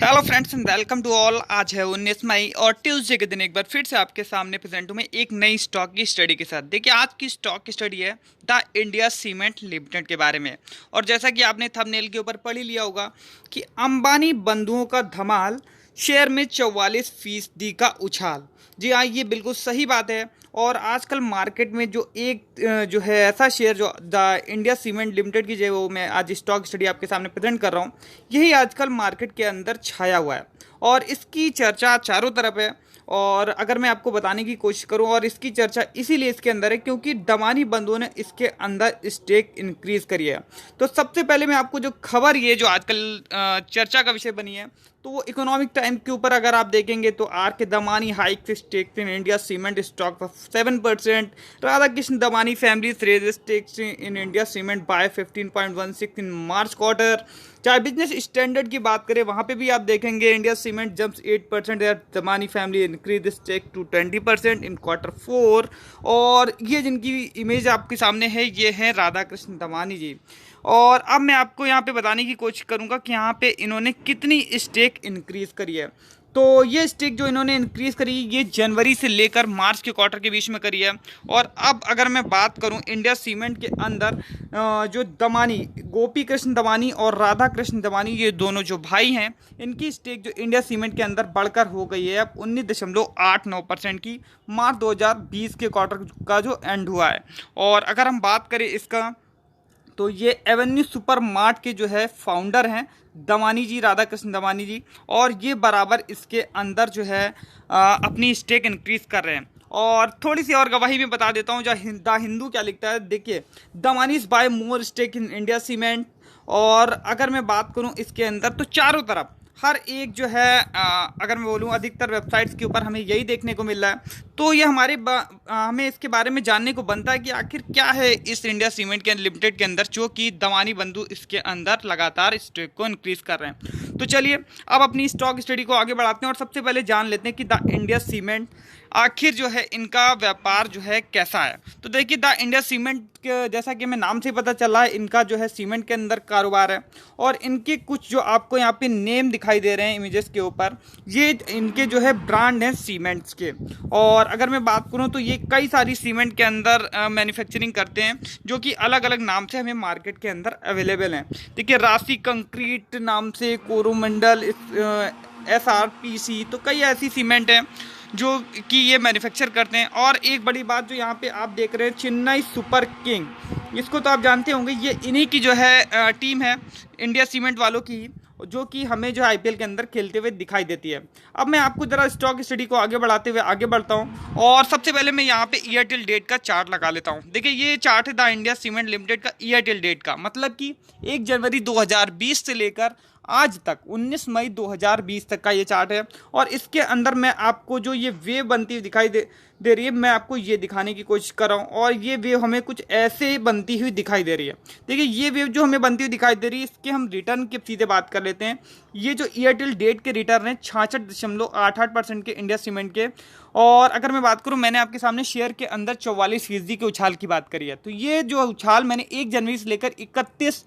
Hello friends and welcome to all. आज है 19 मई और ट्यूसडे के दिन एक बार फिर से आपके सामने प्रेजेंट हूँ मैं एक नई स्टॉक की स्टडी के साथ। देखिए आज की स्टॉक की स्टडी है द इंडिया सीमेंट लिमिटेड के बारे में। और जैसा कि आपने थंबनेल के ऊपर पढ़ ही लिया होगा कि अंबानी बंधुओं का धमाल, शेयर में 44% का उछाल। जी हाँ, ये बिल्कुल सही बात है। और आजकल मार्केट में जो जो है ऐसा शेयर जो द इंडिया सीमेंट लिमिटेड की जो है वो मैं आज स्टॉक स्टडी आपके सामने प्रेजेंट कर रहा हूँ, यही आजकल मार्केट के अंदर छाया हुआ है और इसकी चर्चा चारों तरफ है। और अगर मैं आपको बताने की कोशिश करूं, और इसकी चर्चा इसीलिए इसके अंदर है क्योंकि दमानी बंधुओं ने इसके अंदर स्टेक इंक्रीज करी है। तो सबसे पहले मैं आपको जो खबर ये जो आजकल चर्चा का विषय बनी है, तो वो इकोनॉमिक टाइम के ऊपर अगर आप देखेंगे तो R K Damani hike stakes in India cement stock 7%, Radhakrishna Damani family raise stakes in India cement by 15.16 in March quarter. चाहे बिजनेस स्टैंडर्ड की बात करें वहां पे भी आप देखेंगे India cement jumps 8%, Damani family increase stake to 20% in quarter 4। और ये जिनकी इमेज आपके सामने है ये है राधाकृष्ण दमानी जी। और अब मैं आपको यहाँ पे बताने की कोशिश करूँगा कि यहाँ पे इन्होंने कितनी स्टेक इंक्रीज करी है। तो ये स्टेक जो इन्होंने इंक्रीज करी ये जनवरी से लेकर मार्च के क्वार्टर के बीच में करी है। और अब अगर मैं बात करूं इंडिया सीमेंट के अंदर जो दमानी, गोपी कृष्ण दमानी और राधा कृष्ण दमानी, ये दोनों जो भाई हैं, इनकी स्टेक जो इंडिया सीमेंट के अंदर बढ़कर हो गई है अब 19.89% की मार्च 2020 के क्वार्टर का जो एंड हुआ है। और अगर हम बात करें इसका, तो ये एवेन्यू सुपर मार्ट के जो है फाउंडर हैं दमानी जी, राधा कृष्ण दमानी जी। और ये बराबर इसके अंदर जो है अपनी स्टेक इंक्रीज कर रहे हैं। और थोड़ी सी और गवाही में बता देता हूँ जो द हिंदू क्या लिखता है। देखिए, Damanis buy more stake in India cement. और अगर मैं बात करूँ इसके अंदर तो चारों तरफ हर एक जो है अगर मैं बोलूँ अधिकतर वेबसाइट्स के ऊपर हमें यही देखने को मिल रहा है। तो ये हमें इसके बारे में जानने को बनता है कि आखिर क्या है इस इंडिया सीमेंट के लिमिटेड के अंदर जो कि दमानी बंधु इसके अंदर लगातार स्टेक को इंक्रीज कर रहे हैं। तो चलिए अब अपनी स्टॉक स्टडी को आगे बढ़ाते हैं और सबसे पहले जान लेते हैं कि द इंडिया सीमेंट आखिर जो है इनका व्यापार जो है कैसा है। तो देखिए द इंडिया सीमेंट जैसा कि मैं नाम से पता चला है इनका जो है सीमेंट के अंदर कारोबार है। और इनके कुछ जो आपको यहाँ पे नेम दिखाई दे रहे हैं इमेजेस के ऊपर, ये इनके जो है ब्रांड हैं सीमेंट्स के। और अगर मैं बात करूँ तो ये कई सारी सीमेंट के अंदर मैन्युफैक्चरिंग करते हैं जो कि अलग अलग नाम से हमें मार्केट के अंदर अवेलेबल हैं। देखिए राशि कंक्रीट नाम से, कोरोमंडल, SRPC, तो कई ऐसी सीमेंट हैं जो कि ये मैन्युफैक्चर करते हैं। और एक बड़ी बात जो यहाँ पे आप देख रहे हैं चेन्नई सुपर किंग, इसको तो आप जानते होंगे, ये इन्हीं की जो है टीम है इंडिया सीमेंट वालों की, जो कि हमें जो IPL के अंदर खेलते हुए दिखाई देती है। अब मैं आपको ज़रा स्टॉक स्टडी को आगे बढ़ाते हुए आगे बढ़ता हूँ और सबसे पहले मैं यहाँ पे ईयर टिल डेट का चार्ट लगा लेता हूँ। देखिए ये चार्ट है द इंडिया सीमेंट लिमिटेड का ईयर टिल डेट का, मतलब कि 1 जनवरी 2020 से लेकर आज तक 19 मई 2020 तक का ये चार्ट है। और इसके अंदर मैं आपको जो ये वेव बनती हुई दिखाई दे रही है, मैं आपको ये दिखाने की कोशिश कर रहा हूँ। और ये वेव हमें कुछ ऐसे बनती हुई दिखाई दे रही है। देखिए ये वेव जो हमें बनती हुई दिखाई दे रही है, इसके हम रिटर्न की सीधे बात कर लेते हैं। ये जो ईयर टिल डेट के रिटर्न है 66.88% के इंडिया सीमेंट के। और अगर मैं बात करूं, मैंने आपके सामने शेयर के अंदर 44% के उछाल की बात करी है। तो ये जो उछाल मैंने 1 जनवरी से लेकर 31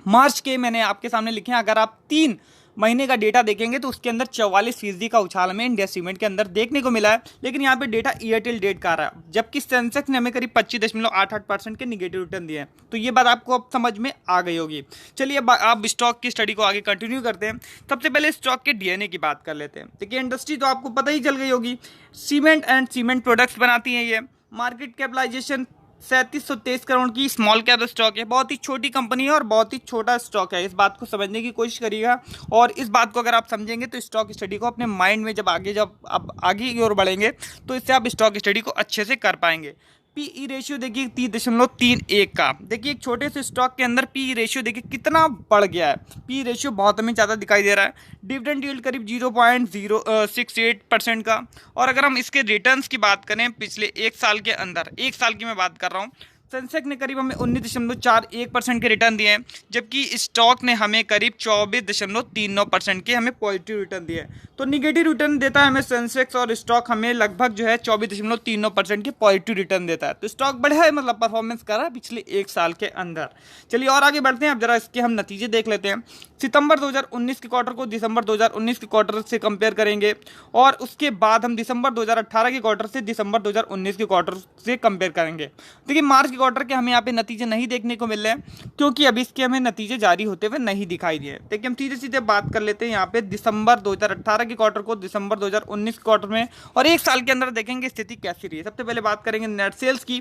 मार्च के मैंने आपके सामने लिखे हैं। अगर आप 3 महीने का डेटा देखेंगे तो उसके अंदर 44% का उछाल हमें इंडिया सीमेंट के अंदर देखने को मिला है। लेकिन यहाँ पे डेटा ईयर टिल डेट का आ रहा है, जबकि सेंसेक्स ने हमें करीब 25.88% के निगेटिव रिटर्न दिए हैं। तो ये बात आपको अब समझ में आ गई होगी। चलिए अब आप स्टॉक की स्टडी को आगे कंटिन्यू करते हैं। सबसे पहले स्टॉक के DNA की बात कर लेते हैं। देखिए इंडस्ट्री तो आपको पता ही चल गई होगी, सीमेंट एंड सीमेंट प्रोडक्ट्स बनाती हैं ये। मार्केट कैपिटलाइजेशन 3723 करोड़ की स्मॉल कैप स्टॉक है। बहुत ही छोटी कंपनी है और बहुत ही छोटा स्टॉक है, इस बात को समझने की कोशिश करिएगा। और इस बात को अगर आप समझेंगे तो स्टॉक स्टडी को अपने माइंड में जब आप आगे की ओर बढ़ेंगे तो इससे आप स्टॉक स्टडी को अच्छे से कर पाएंगे। PE रेशियो देखिए 3.31 का। देखिए एक छोटे से स्टॉक के अंदर PE रेशियो देखिए कितना बढ़ गया है। PE रेशियो बहुत हमें ज़्यादा दिखाई दे रहा है। डिविडेंड यील्ड करीब 0.068% का। और अगर हम इसके रिटर्न्स की बात करें पिछले 1 साल के अंदर, 1 साल की मैं बात कर रहा हूँ, सेंसेक्स ने करीब हमें 19.41% के रिटर्न दिए हैं, जबकि स्टॉक ने हमें करीब 24.39% के हमें पॉजिटिव रिटर्न दिए हैं। तो निगेटिव रिटर्न देता है हमें सेंसेक्स और स्टॉक हमें लगभग जो है 24.39% के पॉजिटिव रिटर्न देता है। तो स्टॉक बढ़िया है, मतलब परफॉर्मेंस कर रहा है पिछले एक साल के अंदर। चलिए और आगे बढ़ते हैं, अब जरा इसके हम नतीजे देख लेते हैं। सितंबर 2019 के क्वार्टर को दिसंबर 2019 के क्वार्टर से कंपेयर करेंगे और उसके बाद हम दिसंबर 2018 के क्वार्टर से दिसंबर 2019 के क्वार्टर से कंपेयर करेंगे। देखिए मार्च के क्वार्टर के हमें यहाँ पे नतीजे नहीं देखने को मिल रहे हैं, क्योंकि अभी इसके हमें नतीजे जारी होते हुए नहीं दिखाई दिए। देखिए हम सीधे सीधे बात कर लेते हैं यहाँ पे दिसंबर 2018 के क्वार्टर को दिसंबर 2019 के क्वार्टर में, और एक साल के अंदर देखेंगे स्थिति कैसी रही है। सबसे पहले बात करेंगे नेट सेल्स की।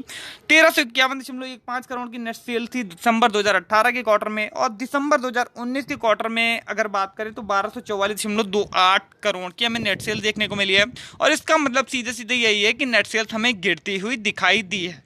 1351.15 करोड़ की नेट सेल थी दिसंबर 2018 के क्वार्टर में, और दिसंबर 2019 के क्वार्टर में अगर बात करें तो 1244.28 करोड़ की हमें नेट सेल देखने को मिली है। और इसका मतलब सीधे सीधे यही है कि नेट सेल्स हमें गिरती हुई दिखाई दी है।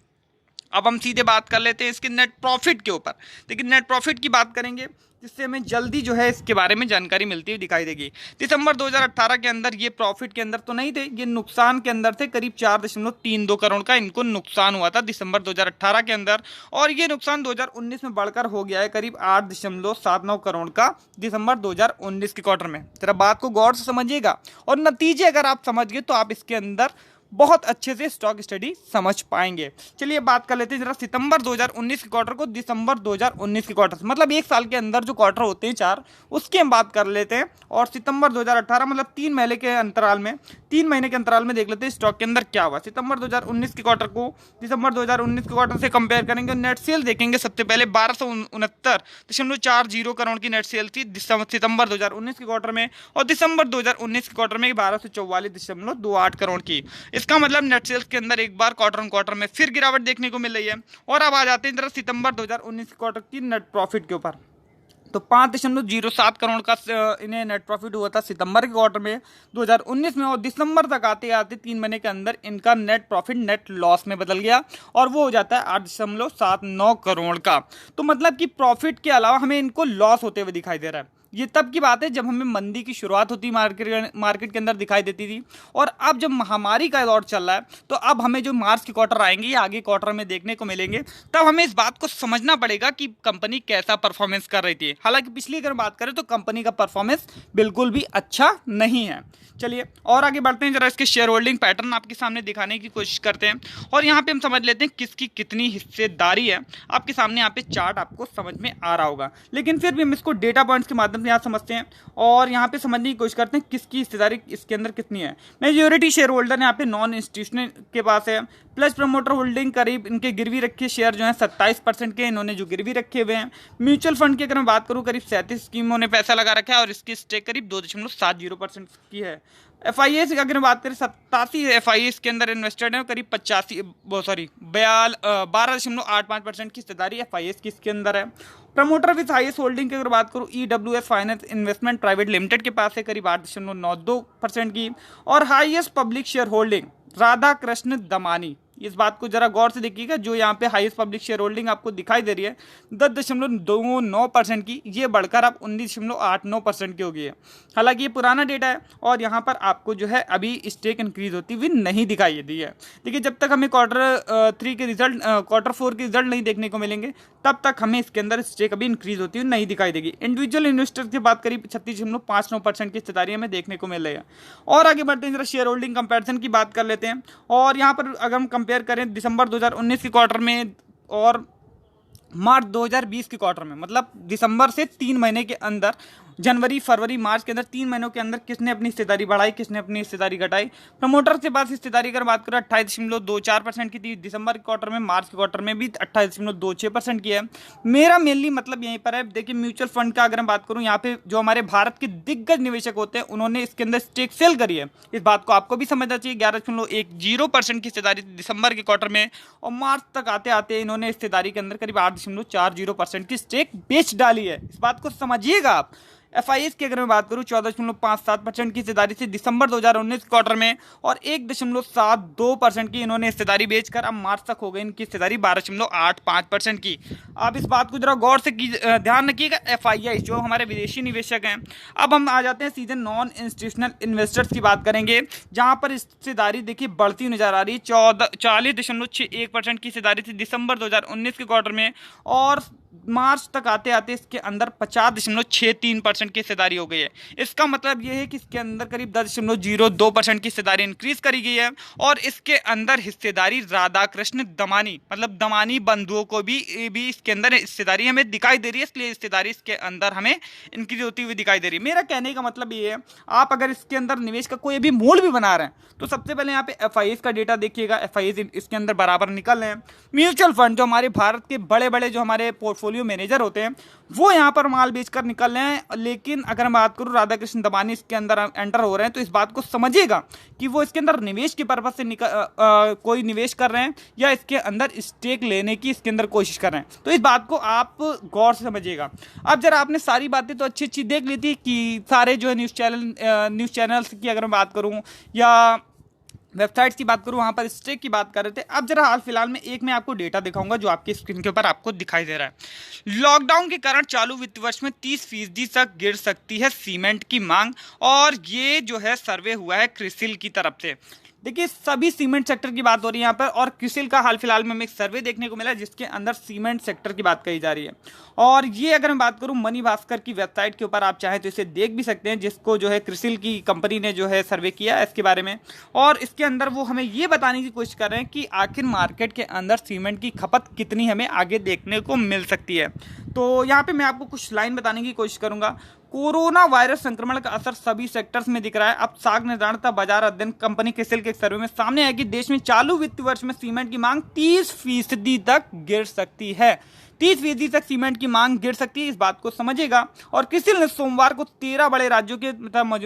अब हम सीधे बात कर लेते हैं इसके नेट प्रॉफिट के ऊपर। देखिए नेट प्रॉफिट की बात करेंगे जिससे हमें जल्दी जो है इसके बारे में जानकारी मिलती हुई दिखाई देगी। दिसंबर 2018 के अंदर ये प्रॉफिट के अंदर तो नहीं थे, ये नुकसान के अंदर थे। करीब 4.32 करोड़ का इनको नुकसान हुआ था दिसंबर 2018 के अंदर, और ये नुकसान 2019 में बढ़कर हो गया है करीब 8.79 करोड़ का दिसंबर 2019 के क्वार्टर में। जरा बात को गौर से समझिएगा, और नतीजे अगर आप समझ गए तो आप इसके अंदर बहुत अच्छे से स्टॉक स्टडी समझ पाएंगे। चलिए बात कर लेते हैं जरा सितंबर 2019 के क्वार्टर को दिसंबर 2019 के क्वार्टर, मतलब एक साल के अंदर जो क्वार्टर होते हैं 4, उसकी हम बात कर लेते हैं। और सितंबर 2018 मतलब 3 महीने के अंतराल में, 3 महीने के अंतराल में देख लेते हैं स्टॉक के अंदर क्या हुआ। सितंबर 2019 के क्वार्टर को दिसंबर 2019 के क्वार्टर से कंपेयर करेंगे। नेट सेल देखेंगे सबसे पहले 1269.40 करोड़ की नेट सेल थी सितंबर 2019 के क्वार्टर में, और दिसंबर 2019 के क्वार्टर में 1244.28 करोड़ की। इसका मतलब नेट सेल्स के अंदर एक बार क्वार्टर ऑन क्वार्टर में फिर गिरावट देखने को मिल रही है। और अब आ जाते हैं जरा सितंबर 2019 के क्वार्टर की नेट प्रॉफिट के ऊपर। तो 5.07 करोड़ का इन्हें नेट प्रॉफिट हुआ था सितंबर के क्वार्टर में 2019 में, और दिसंबर तक आते आते 3 महीने के अंदर इनका नेट प्रॉफिट नेट लॉस में बदल गया, और वो हो जाता है 8.79 करोड़ का। तो मतलब कि प्रॉफिट के अलावा हमें इनको लॉस होते हुए दिखाई दे रहा है। ये तब की बात है जब हमें मंदी की शुरुआत होती मार्केट के अंदर दिखाई देती थी, और अब जब महामारी का दौर चल रहा है, तो अब हमें जो मार्च के क्वार्टर आएंगे या आगे क्वार्टर में देखने को मिलेंगे, तब हमें इस बात को समझना पड़ेगा कि कंपनी कैसा परफॉर्मेंस कर रही थी। हालांकि पिछली अगर बात करें तो कंपनी का परफॉर्मेंस बिल्कुल भी अच्छा नहीं है। चलिए और आगे बढ़ते हैं, जरा इसके शेयर होल्डिंग पैटर्न आपके सामने दिखाने की कोशिश करते हैं, और यहाँ पे हम समझ लेते हैं किसकी कितनी हिस्सेदारी है। आपके सामने यहाँ पे चार्ट आपको समझ में आ रहा होगा, लेकिन फिर भी हम इसको डेटा पॉइंट्स के माध्यम से यहाँ समझते हैं, और यहाँ पे समझने की कोशिश करते हैं किसकी हिस्सेदारी इसके अंदर कितनी है। मेजॉरिटी शेयर होल्डर यहाँ पे नॉन इंस्टीट्यूशनल के पास है, प्लस प्रमोटर होल्डिंग करीब इनके गिरवी रखे शेयर जो है 27% के इन्होंने जो गिरवी रखे हुए हैं। म्यूचुअल फंड की अगर मैं बात करूँ करीब 37 स्कीमों ने पैसा लगा रखा है, और इसकी स्टेक करीब 2.70% की है। FIAs की अगर मैं बात करें 87 FIAs के अंदर इन्वेस्टेड है, करीब 12.85% की हिस्सेदारी FIAs की इसके अंदर है। प्रमोटर विथ हाईएस्ट होल्डिंग की अगर बात करूँ EWS finance investment private limited के पास है करीब 8.92% की, और highest public share holding Radha Krishna Damani, इस बात को जरा गौर से देखिएगा, जो यहाँ पे हाईएस्ट पब्लिक शेयर होल्डिंग आपको दिखाई दे रही है 10.29% की, ये बढ़कर अब 19.89% की हो गई है। हालांकि ये पुराना डेटा है, और यहाँ पर आपको जो है अभी स्टेक इंक्रीज होती हुई नहीं दिखाई दी है। देखिए जब तक हमें क्वार्टर 4 के रिजल्ट नहीं देखने को मिलेंगे, तब तक हमें इसके अंदर स्टेक अभी इंक्रीज होती हुई नहीं दिखाई देगी। इंडिविजुअल इन्वेस्टर की बात करीब 36.59% की हिस्सेदारी हमें देखने को मिल रही है। और आगे बढ़ते हैं, जरा शेयर होल्डिंग कंपैरिजन की बात कर लेते हैं, और यहाँ पर अगर हम कंपेयर करें दिसंबर 2019 के क्वार्टर में और मार्च 2020 के क्वार्टर में, मतलब दिसंबर से 3 महीने के अंदर, जनवरी फरवरी मार्च के अंदर 3 महीनों के अंदर किसने अपनी हिस्सेदारी बढ़ाई, किसने अपनी हिस्सेदारी घटाई। प्रमोटर के पास हिस्सेदारी अगर बात करें 28.24% की थी दिसंबर के क्वार्टर में, मार्च के क्वार्टर में भी 28.26% की है। मेरा मेनली मतलब यहीं पर है, देखिए म्यूचुअल फंड का अगर मैं बात करूं, यहाँ पे जो हमारे भारत के दिग्गज निवेशक होते हैं उन्होंने इसके अंदर स्टेक सेल करी है। इस बात को आपको भी समझना चाहिए। 11.10% की हिस्सेदारी दिसंबर के क्वार्टर में, और मार्च तक आते आते इन्होंने हिस्सेदारी के अंदर करीब 8.40% की स्टेक बेच डाली है। इस बात को समझिएगा आप। FIS की अगर मैं बात करूं 14.57% की हिस्सेदारी थी दिसंबर 2019 क्वार्टर में, और 1.72% की इन्होंने हिस्सेदारी बेचकर अब मार्च तक हो गई इनकी हिस्सेदारी 12.85% की। आप इस बात को जरा गौर से ध्यान रखिएगा, FII जो हमारे विदेशी निवेशक हैं। अब हम आ जाते हैं सीधे नॉन इंस्टीट्यूशनल इन्वेस्टर्स की बात करेंगे, जहां पर हिस्सेदारी देखिए बढ़ती हुई नजर आ रही है। 40.61% की हिस्सेदारी थी दिसंबर 2019 के क्वार्टर में, और मार्च तक आते आते इसके अंदर 50.63% की हिस्सेदारी हो गई है। इसका मतलब यह है कि इसके अंदर करीब 10.02% की हिस्सेदारी इंक्रीज करी गई है, और इसके अंदर हिस्सेदारी राधाकृष्ण दमानी मतलब दमानी बंधुओं को भी इसके अंदर हिस्सेदारी हमें दिखाई दे रही है, इसलिए हिस्सेदारी इसके अंदर हमें इंक्रीज होती हुई दिखाई दे रही है। मेरा कहने का मतलब ये है, आप अगर इसके अंदर निवेश का कोई भी मूल भी बना रहे हैं तो सबसे पहले यहाँ पे FIS का डेटा देखिएगा। FIS इसके अंदर बराबर निकल रहे हैं। म्यूचुअल फंड जो हमारे भारत के बड़े बड़े जो हमारे पोर्टफोलियो मैनेजर होते हैं वो यहाँ पर माल बेचकर निकल रहे हैं, लेकिन अगर मैं बात करूँ राधाकृष्ण दमानी इसके अंदर एंटर हो रहे हैं, तो इस बात को समझिएगा कि वो इसके अंदर निवेश के पर्पज से कोई निवेश कर रहे हैं या इसके अंदर स्टेक लेने की इसके अंदर कोशिश कर रहे हैं। तो इस बात को आप गौर से समझिएगा। अब जरा आपने सारी बातें तो अच्छी अच्छी देख ली थी कि सारे जो है न्यूज़ चैनल्स की अगर मैं बात करूँ या वेबसाइट्स की बात करूं, वहां पर स्टेक की बात कर रहे थे। अब जरा हाल फिलहाल में एक मैं आपको डेटा दिखाऊंगा जो आपकी स्क्रीन के ऊपर आपको दिखाई दे रहा है। लॉकडाउन के कारण चालू वित्त वर्ष में 30% तक गिर सकती है सीमेंट की मांग, और ये जो है सर्वे हुआ है क्रिसिल की तरफ से। देखिए सभी सीमेंट सेक्टर की बात हो रही है यहाँ पर, और क्रिसिल का हाल फिलहाल में हमें एक सर्वे देखने को मिला जिसके अंदर सीमेंट सेक्टर की बात कही जा रही है। और ये अगर मैं बात करूँ मनी भास्कर की वेबसाइट के ऊपर, आप चाहें तो इसे देख भी सकते हैं, जिसको जो है क्रिसिल की कंपनी ने जो है सर्वे किया है इसके बारे में। और इसके अंदर वो हमें ये बताने की कोशिश कर रहे हैं कि आखिर मार्केट के अंदर सीमेंट की खपत कितनी हमें आगे देखने को मिल सकती है। तो यहाँ पे मैं आपको कुछ लाइन बताने की कोशिश करूंगा। कोरोना वायरस संक्रमण का असर सभी सेक्टर्स में दिख रहा है। अब साख निर्धारणता बाजार अध्ययन कंपनी क्रिसिल के एक सर्वे में सामने आया कि देश में चालू वित्त वर्ष में सीमेंट की मांग 30% तक गिर सकती है। 30% तक सीमेंट की मांग गिर सकती है, इस बात को समझिएगा। और क्रिसिल ने सोमवार को 13 बड़े राज्यों के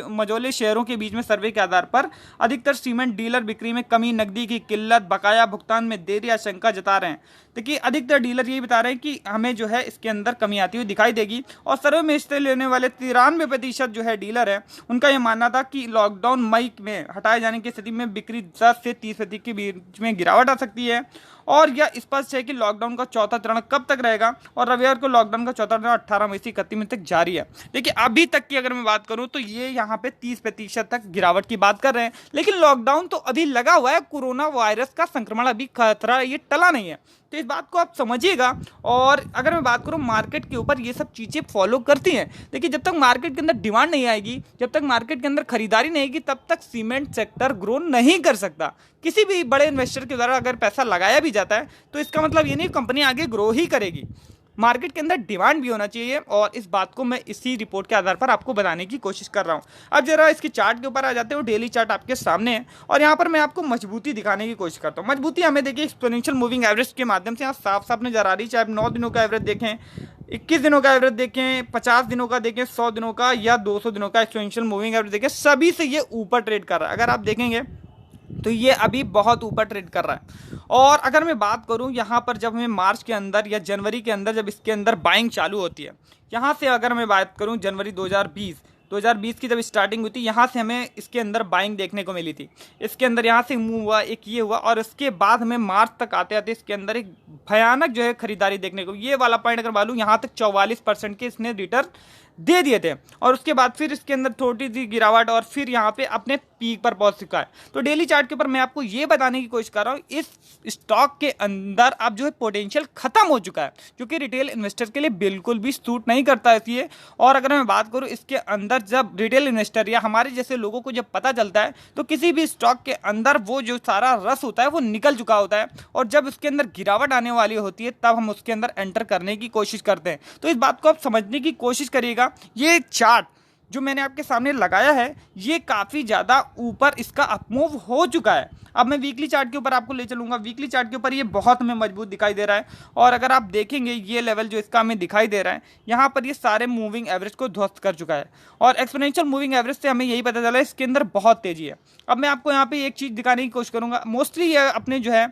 मझोले शहरों के बीच में सर्वे के आधार पर अधिकतर सीमेंट डीलर बिक्री में कमी, नकदी की किल्लत, बकाया भुगतान में देरी आशंका जता रहे हैं। देखिए अधिकतर डीलर यही बता रहे हैं कि हमें जो है इसके अंदर कमी आती हुई दिखाई देगी। और सर्वे में हिस्से लेने वाले 93% जो है डीलर है, उनका यह मानना था कि लॉकडाउन मई में हटाए जाने की स्थिति में बिक्री 10 से 30% के बीच में गिरावट आ सकती है। और यह स्पष्ट है कि लॉकडाउन का चौथा चरण कब तक रहेगा, और रविवार को लॉकडाउन का चौथा चरण 18 मई से 31 मई तक जारी है। देखिए अभी तक की अगर मैं बात करूं तो ये यहाँ पे 30% तक गिरावट की बात कर रहे हैं, लेकिन लॉकडाउन तो अभी लगा हुआ है। कोरोना वायरस का संक्रमण अभी खतरा ये टला नहीं है, तो इस बात को आप समझिएगा। और अगर मैं बात करूं मार्केट के ऊपर ये सब चीज़ें फॉलो करती हैं। देखिए जब तक मार्केट के अंदर डिमांड नहीं आएगी, जब तक मार्केट के अंदर खरीदारी नहीं आएगी, तब तक सीमेंट सेक्टर ग्रो नहीं कर सकता। किसी भी बड़े इन्वेस्टर के द्वारा अगर पैसा लगाया भी जाता है तो इसका मतलब ये नहीं कंपनी आगे ग्रो ही करेगी। मार्केट के अंदर डिमांड भी होना चाहिए, और इस बात को मैं इसी रिपोर्ट के आधार पर आपको बताने की कोशिश कर रहा हूं। अब जरा इसकी चार्ट के ऊपर आ जाते हो। डेली चार्ट आपके सामने है, और यहाँ पर मैं आपको मजबूती दिखाने की कोशिश करता हूँ। मजबूती हमें देखिए एक्सपोनेंशियल मूविंग एवरेज के माध्यम से यहाँ साफ साफ नजर आ रही है। चाहे आप 9 दिनों का एवरेज देखें, 21 दिनों का एवरेज देखें, 50 दिनों का देखें, 100 दिनों का या 200 दिनों का एक्सपोनेंशियल मूविंग एवरेज देखें, सभी से ये ऊपर ट्रेड कर रहा है। अगर आप देखेंगे तो ये अभी बहुत ऊपर ट्रेड कर रहा है। और अगर मैं बात करूं यहाँ पर जब हमें मार्च के अंदर या जनवरी के अंदर जब इसके अंदर बाइंग चालू होती है, यहाँ से अगर मैं बात करूं जनवरी 2020 की जब स्टार्टिंग हुई थी, यहाँ से हमें इसके अंदर बाइंग देखने को मिली थी। इसके अंदर यहाँ से मूव हुआ, एक ये हुआ, और इसके बाद हमें मार्च तक आते आते इसके अंदर एक भयानक जो है खरीदारी देखने को, ये वाला पॉइंट अगर मालूम, यहाँ तक 44% के इसने रिटर्न दे दिए थे। और उसके बाद फिर इसके अंदर थोड़ी सी गिरावट, और फिर यहाँ पे अपने पीक पर पहुंच चुका है। तो डेली चार्ट के ऊपर मैं आपको ये बताने की कोशिश कर रहा हूँ, इस स्टॉक के अंदर अब जो है पोटेंशियल खत्म हो चुका है, जो कि रिटेल इन्वेस्टर के लिए बिल्कुल भी सूट नहीं करता इसलिए। और अगर मैं बात करूँ इसके अंदर जब रिटेल इन्वेस्टर या हमारे जैसे लोगों को जब पता चलता है, तो किसी भी स्टॉक के अंदर वो जो सारा रस होता है वो निकल चुका होता है, और जब उसके अंदर गिरावट आने वाली होती है तब हम उसके अंदर एंटर करने की कोशिश करते हैं। तो इस बात को आप समझने की कोशिश करिएगा। ये चार्ट जो मैंने आपके सामने लगाया है, ये काफ़ी ज़्यादा ऊपर इसका अपमूव हो चुका है। अब मैं वीकली चार्ट के ऊपर आपको ले चलूँगा। वीकली चार्ट के ऊपर ये बहुत हमें मजबूत दिखाई दे रहा है, और अगर आप देखेंगे ये लेवल जो इसका हमें दिखाई दे रहा है, यहाँ पर ये सारे मूविंग एवरेज को ध्वस्त कर चुका है। और एक्सपोनेंशियल मूविंग एवरेज से हमें यही पता चला है इसके अंदर बहुत तेज़ी है। अब मैं आपको यहाँ पर एक चीज़ दिखाने की कोशिश करूँगा। मोस्टली ये अपने जो है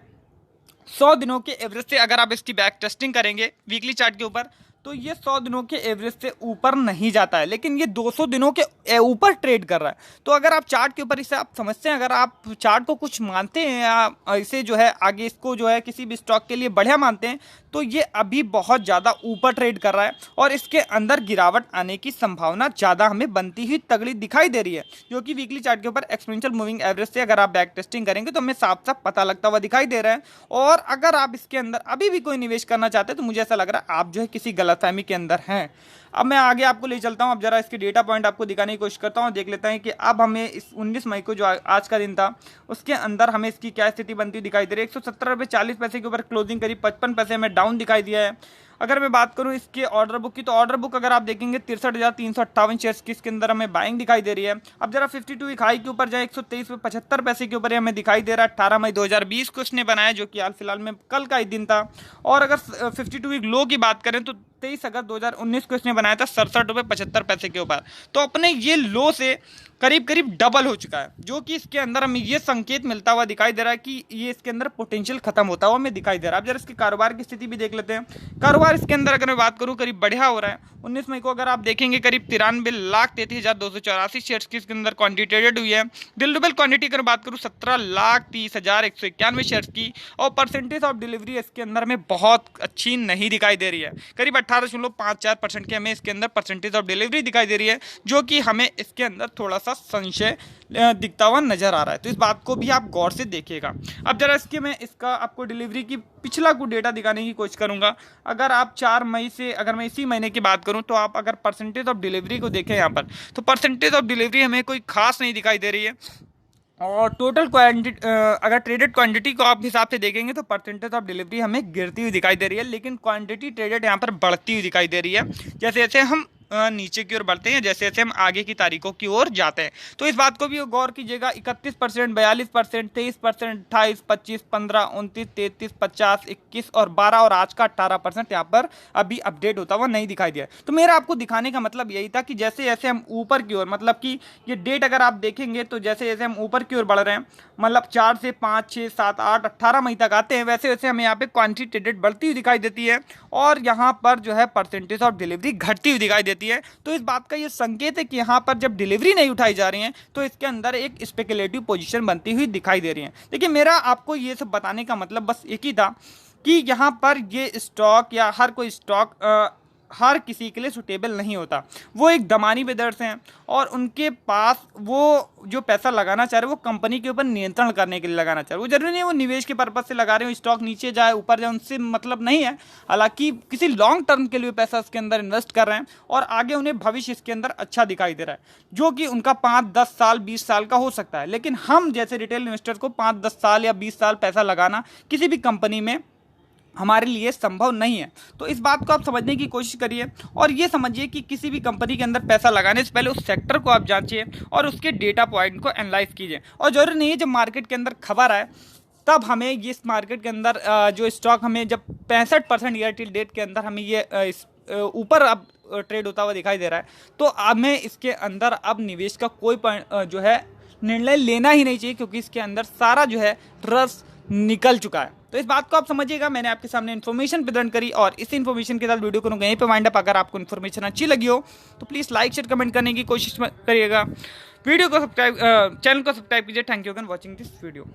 100 दिनों के एवरेज से अगर आप इसकी बैक टेस्टिंग करेंगे वीकली चार्ट के ऊपर, तो ये 100 दिनों के एवरेज से ऊपर नहीं जाता है, लेकिन ये 200 दिनों के ऊपर ट्रेड कर रहा है। तो अगर आप चार्ट के ऊपर इसे आप समझते हैं, अगर आप चार्ट को कुछ मानते हैं या इसे जो है आगे इसको जो है किसी भी स्टॉक के लिए बढ़िया मानते हैं, तो ये अभी बहुत ज़्यादा ऊपर ट्रेड कर रहा है और इसके अंदर गिरावट आने की संभावना ज़्यादा हमें बनती हुई तगड़ी दिखाई दे रही है, जो कि वीकली चार्ट के ऊपर एक्सपोनेंशियल मूविंग एवरेज से अगर आप बैक टेस्टिंग करेंगे तो हमें साफ साफ पता लगता हुआ दिखाई दे रहा है। और अगर आप इसके अंदर अभी भी कोई निवेश करना चाहते हैं तो मुझे ऐसा लग रहा है आप जो है किसी गलतफहमी के अंदर हैं। अब मैं आगे आपको ले चलता हूं, अब जरा इसके डेटा पॉइंट आपको दिखाने की कोशिश करता हूं। देख लेते हैं कि अब हमें इस 19 मई को जो आज का दिन था उसके अंदर हमें इसकी क्या स्थिति बनती हुई दिखाई दे रही है। 117.40 के ऊपर क्लोजिंग करी, 55 पैसे हमें डाउन दिखाई दिया है। अगर मैं बात करूं इसके ऑर्डर बुक की, तो ऑर्डर बुक अगर आप देखेंगे 63,358 शेयर्स की इसके अंदर हमें बाइंग दिखाई दे रही है। अब जरा 52 वीक हाई के ऊपर जाए, 123.75 के ऊपर हमें दिखाई दे रहा है। 18 मई 2020 को इसने बनाया, जो कि हाल फिलहाल में कल का ही दिन था। और अगर 52 वीक लो की बात करें तो 23 अगस्त 2019 को इसने बनाया था 67.75 के ऊपर। तो अपने ये लो से करीब करीब डबल हो चुका है, जो कि इसके अंदर हमें ये संकेत मिलता हुआ दिखाई दे रहा है कि ये इसके अंदर पोटेंशियल खत्म होता हुआ हमें दिखाई दे रहा है। अब जरा इसके कारोबार की स्थिति भी देख लेते हैं। कारोबार इसके अंदर अगर मैं बात करूं करीब बढ़िया हो रहा है। 19 मई को अगर आप देखेंगे करीब 93,33,284 शेयर्स की इसके अंदर क्वांटिटी ट्रेडेड हुई है। डिलीवरेबल क्वांटिटी अगर बात करूं 17,30,191 शेयर्स की, और परसेंटेज ऑफ डिलीवरी इसके अंदर में बहुत अच्छी नहीं दिखाई दे रही है। करीब 18.54% की हमें इसके अंदर परसेंटेज ऑफ डिलीवरी दिखाई दे रही है, जो कि हमें इसके अंदर थोड़ा सा संशय दिखता हुआ नजर आ रहा है। तो इस बात को भी आप गौर से देखिएगा। अब जरा इसके मैं इसका आपको डिलीवरी की पिछला कुछ डेटा दिखाने की कोशिश करूंगा। अगर आप 4 मई से, अगर मैं इसी महीने की बात करूं, तो आप अगर परसेंटेज ऑफ डिलीवरी को देखें यहाँ पर, तो परसेंटेज ऑफ डिलीवरी हमें कोई खास नहीं दिखाई दे रही है। और टोटल क्वांटिटी, अगर ट्रेडेड क्वांटिटी को आप हिसाब से देखेंगे तो परसेंटेज ऑफ डिलीवरी हमें गिरती हुई दिखाई दे रही है, लेकिन क्वांटिटी ट्रेडेड यहाँ पर बढ़ती हुई दिखाई दे रही है जैसे जैसे हम नीचे की ओर बढ़ते हैं, जैसे जैसे हम आगे की तारीखों की ओर जाते हैं। तो इस बात को भी गौर कीजिएगा। 31%, 42%, 23%, 28, 25, 15, 29, 33, 50, 21 और 12 और आज का 18% यहाँ पर अभी अपडेट होता हुआ नहीं दिखाई दिया। तो मेरा आपको दिखाने का मतलब यही था कि जैसे जैसे हम ऊपर की ओर, मतलब कि ये डेट अगर आप देखेंगे तो जैसे जैसे हम ऊपर की ओर बढ़ रहे हैं, मतलब 4 से 5, 6, 7, 8, 18 मई तक आते हैं, वैसे वैसे हमें यहाँ पे क्वांटिटी ट्रेडेड बढ़ती हुई दिखाई देती है और यहाँ पर जो है परसेंटेज ऑफ डिलीवरी घटती हुई दिखाई देती है। तो इस बात का ये संकेत है कि यहाँ पर जब डिलीवरी नहीं उठाई जा रही है तो इसके अंदर एक स्पेकुलेटिव पोजीशन बनती हुई दिखाई दे रही है। देखिए, मेरा आपको ये सब बताने का मतलब बस एक ही था कि यहाँ पर ये स्टॉक या हर कोई स्टॉक हर किसी के लिए सुटेबल नहीं होता। वो एक दमानी बिल्डर्स हैं और उनके पास वो जो पैसा लगाना चाह रहे हैं वो कंपनी के ऊपर नियंत्रण करने के लिए लगाना चाह रहे हैं। वो जरूरी नहीं वो निवेश के पर्पज से लगा रहे हो, स्टॉक नीचे जाए ऊपर जाए उनसे मतलब नहीं है। हालांकि किसी लॉन्ग टर्म के लिए पैसा इसके अंदर इन्वेस्ट कर रहे हैं और आगे उन्हें भविष्य इसके अंदर अच्छा दिखाई दे रहा है, जो कि उनका 5, 10 साल 20 साल का हो सकता है। लेकिन हम जैसे रिटेल इन्वेस्टर को 5, 10 साल या 20 साल पैसा लगाना किसी भी कंपनी में हमारे लिए संभव नहीं है। तो इस बात को आप समझने की कोशिश करिए और ये समझिए कि किसी भी कंपनी के अंदर पैसा लगाने से पहले उस सेक्टर को आप जांचिए और उसके डेटा पॉइंट को एनालाइज कीजिए। और जरूरी नहीं है जब मार्केट के अंदर खबर आए तब हमें ये इस मार्केट के अंदर जो स्टॉक हमें जब 65% ईयर टिल डेट के अंदर हमें ये ऊपर अब ट्रेड होता हुआ दिखाई दे रहा है, तो हमें इसके अंदर अब निवेश का कोई जो है निर्णय लेना ही नहीं चाहिए, क्योंकि इसके अंदर सारा जो है रस निकल चुका है। तो इस बात को आप समझिएगा। मैंने आपके सामने इन्फॉर्मेशन प्रेजेंट करी और इस इन्फॉर्मेशन के साथ वीडियो करूँगा यहीं पे वाइंड अप। अगर आपको इन्फॉर्मेशन अच्छी लगी हो तो प्लीज़ लाइक शेयर कमेंट करने की कोशिश करिएगा। वीडियो को सब्सक्राइब, चैनल को सब्सक्राइब कीजिए। Thank you for watching this video.